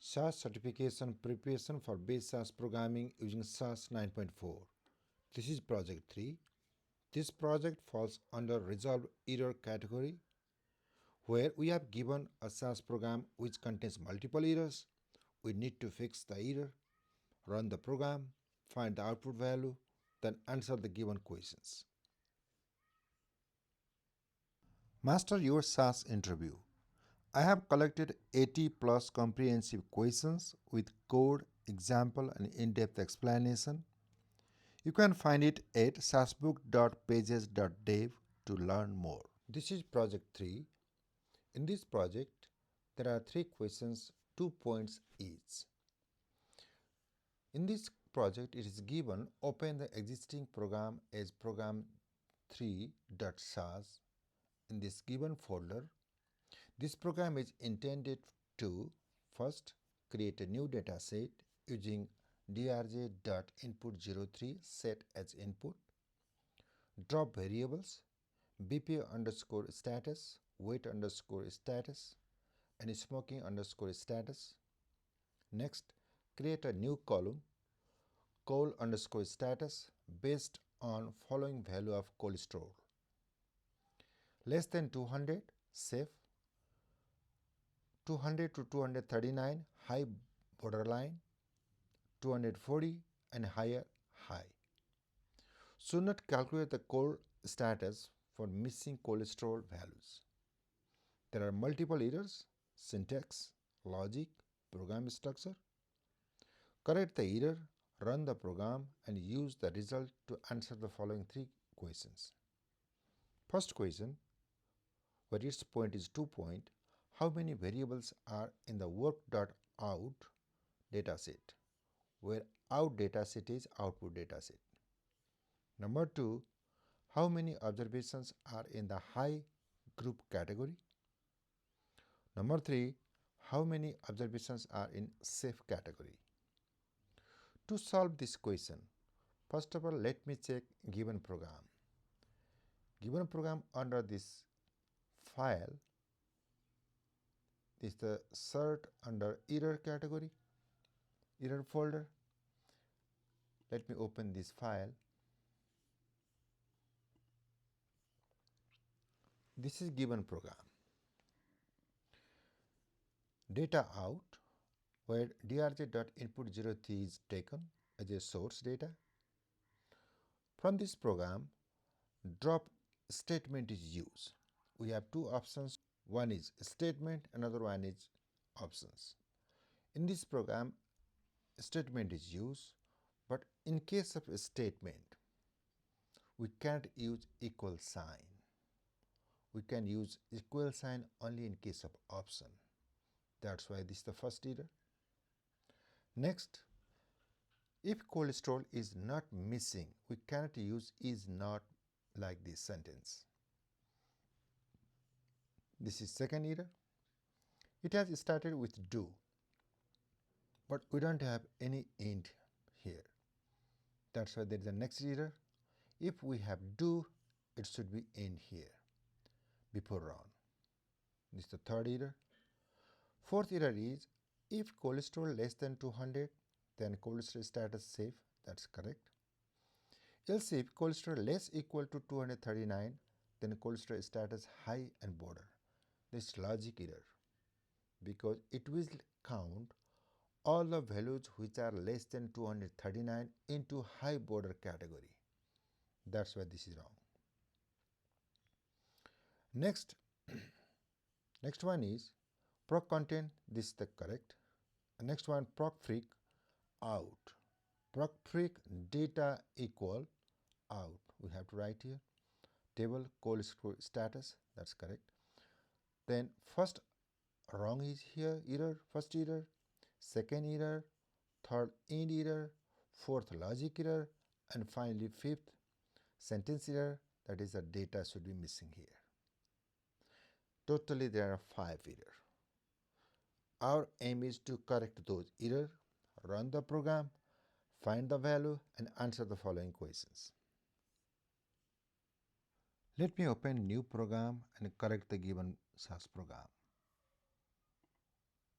SAS certification preparation for base SAS programming using SAS 9.4. This is project 3. This project falls under resolved error category, where we have given a SAS program which contains multiple errors. We need to fix the error, run the program, find the output value, then answer the given questions. Master your SAS interview. I have collected 80 plus comprehensive questions with code, example and in-depth explanation. You can find it at sassbook.pages.dev to learn more. This is project 3. In this project, there are 3 questions, 2 points each. In this project, it is given open the existing program as program 3.sas in this given folder. This program is intended to first create a new data set using drj.input03 set as input, drop variables bp underscore status, weight underscore status, and smoking underscore status. Next, create a new column col underscore status based on following value of cholesterol: less than 200 safe, 200 to 239 high borderline, 240 and higher high. Should not calculate the col status for missing cholesterol values. There are multiple errors: syntax, logic, program structure. Correct the error, run the program and use the result to answer the following 3 questions. First question, where its point is 2 point, how many variables are in the work.out dataset, where out dataset is output dataset. Number 2, how many observations are in the high group category. Number 3, how many observations are in safe category. To solve this question, first of all, let me check given program. Given program under this file is the cert under error category, error folder. Let me open this file. This is given program. Data out, where drj.input03 is taken as a source data. From this program, drop statement is used. We have 2 options. One is statement, another one is options. In this program, statement is used, but in case of a statement, we can't use equal sign. We can use equal sign only in case of option. That's why this is the first error. Next, if cholesterol is not missing, we cannot use is not like this sentence. This is second error. It has started with do, but we don't have any end here. That's why there is a next error. If we have do, it should be end here before run. This is the third error. Fourth error is if cholesterol less than 200, then cholesterol status safe. That's correct. Else if cholesterol less equal to 239, then cholesterol status high and border. This is logic error, because it will count all the values which are less than 239 into high border category. That's why this is wrong. Next one is proc content. This is the correct. Next one, proc freq out. Proc freq data equal out. We have to write here. Table cholesterol status. That's correct. Then first wrong is here, error, first error, second error, third end error, fourth logic error, and finally fifth sentence error, that is the data should be missing here. Totally there are 5 errors. Our aim is to correct those errors, run the program, find the value and answer the following questions. Let me open new program and correct the given SAS program.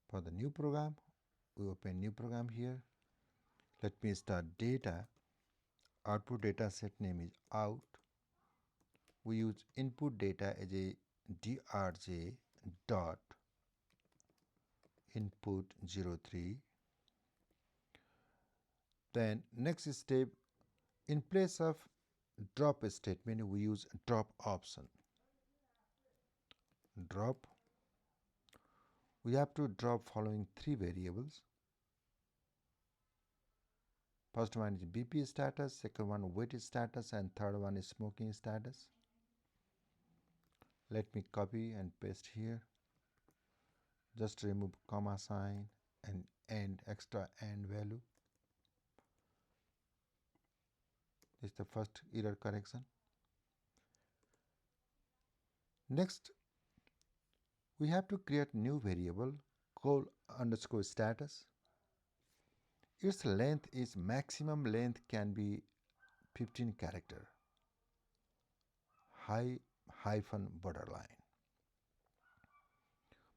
For the new program, we open new program here. Let me start data. Output data set name is out. We use input data as a drj dot input 03. Then next step, in place of drop statement we use drop option. Drop, we have to drop following three variables. First one is BP status, second one weight status, and third one is smoking status. Let me copy and paste here. Just remove comma sign and extra and value. This is the first error correction. Next, we have to create new variable call underscore status. Its length is maximum length can be 15 character. High hyphen borderline.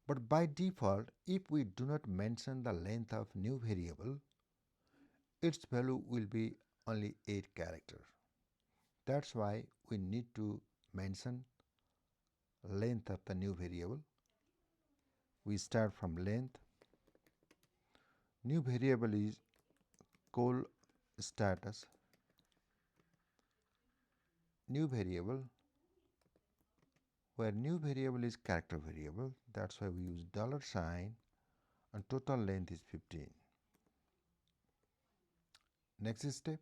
But by default, if we do not mention the length of new variable, its value will be only 8 character. That's why we need to mention length of the new variable. We start from length. New variable is call status. New variable, where new variable is character variable, that's why we use $sign and total length is 15. Next step.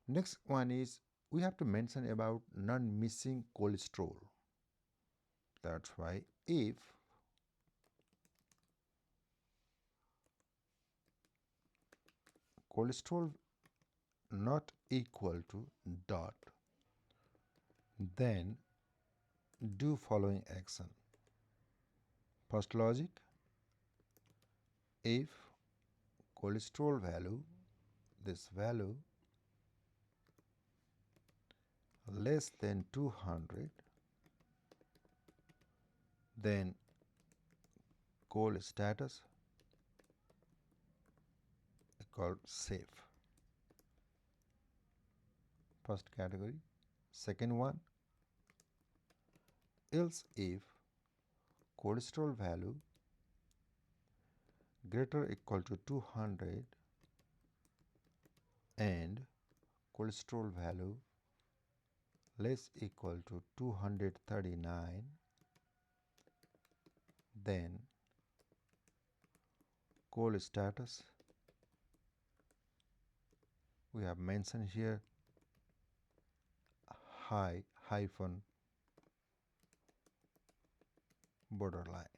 Next one is we have to mention about non-missing cholesterol. That's why if cholesterol not equal to dot, then do following action. First logic, if cholesterol value, this value less than 200, then call status called safe. First category. Second one, else if cholesterol value greater equal to 200 and cholesterol value less equal to 239, then call status we have mentioned here high hyphen borderline.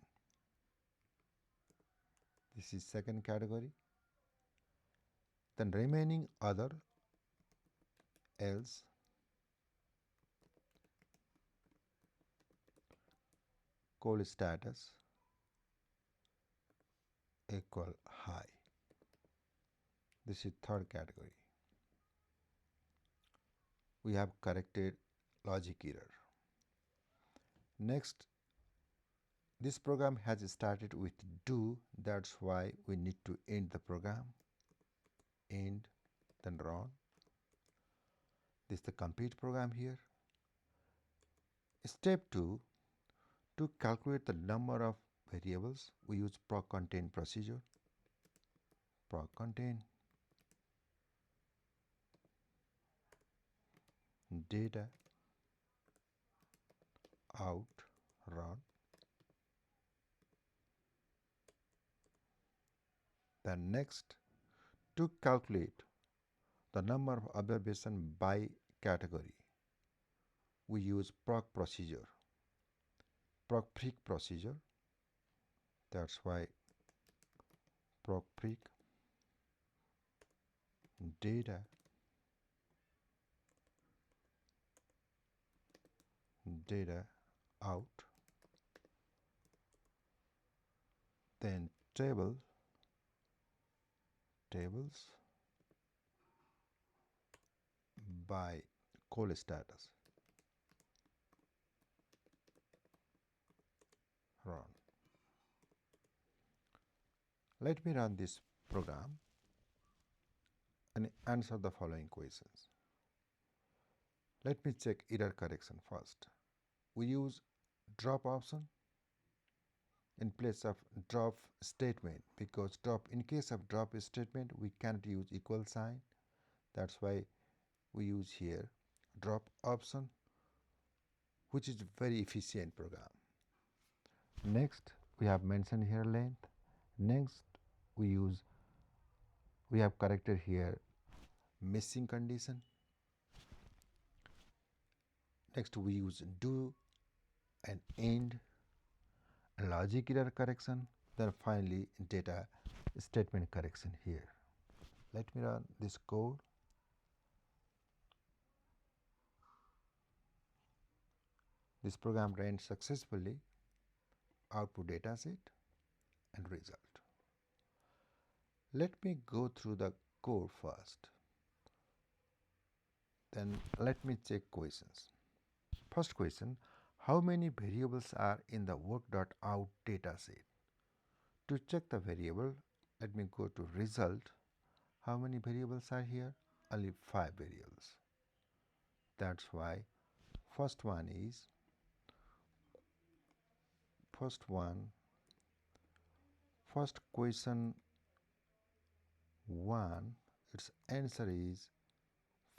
This is second category. Then remaining other, else call status equal high. This is third category. We have corrected logic error. Next, this program has started with do, that's why we need to end the program. End, then run. This is the complete program here. Step 2, to calculate the number of variables, we use proc contain procedure. Proc contain data out run. Then next, to calculate the number of observation by category, we use proc procedure, proc freq procedure. That's why proc freq data out, then tables by call status run. Let me run this program and answer the following questions. Let me check error correction first. We use drop option in place of drop statement because in case of drop statement we cannot use equal sign. That's why we use here drop option, which is very efficient program. Next we have mentioned here length. Next we have corrected here missing condition. Next we use do and end, logic error correction, then finally data statement correction here. Let me run this code. This program ran successfully. Output data set and result. Let me go through the code first. Then let me check questions. First question, how many variables are in the work.out data set? To check the variable, let me go to result. How many variables are here? Only 5 variables. That's why first question 1, its answer is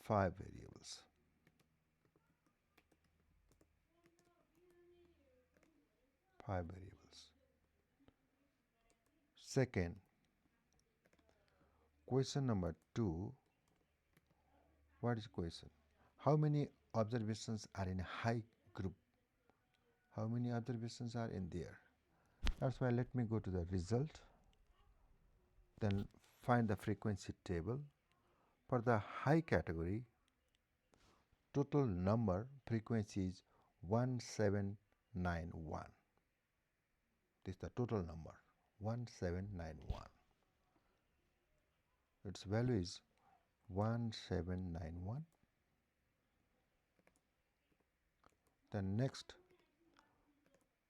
5 variables. Second, question number 2, what is question? How many observations are in high group? How many observations are in there? That's why let me go to the result, then find the frequency table. For the high category, total number frequency is 1791. This is the total number 1791. Its value is 1791. Then next,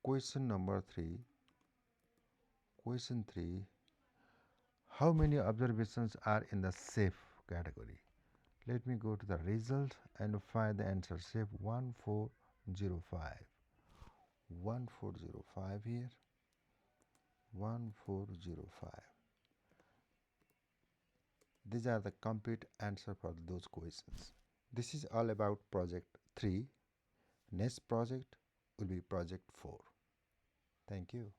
question number 3. Question 3, how many observations are in the safe category? Let me go to the result and find the answer. Safe 1405. 1405 here. 1405. These are the complete answer for those questions. This is all about project 3. Next project will be project 4. Thank you.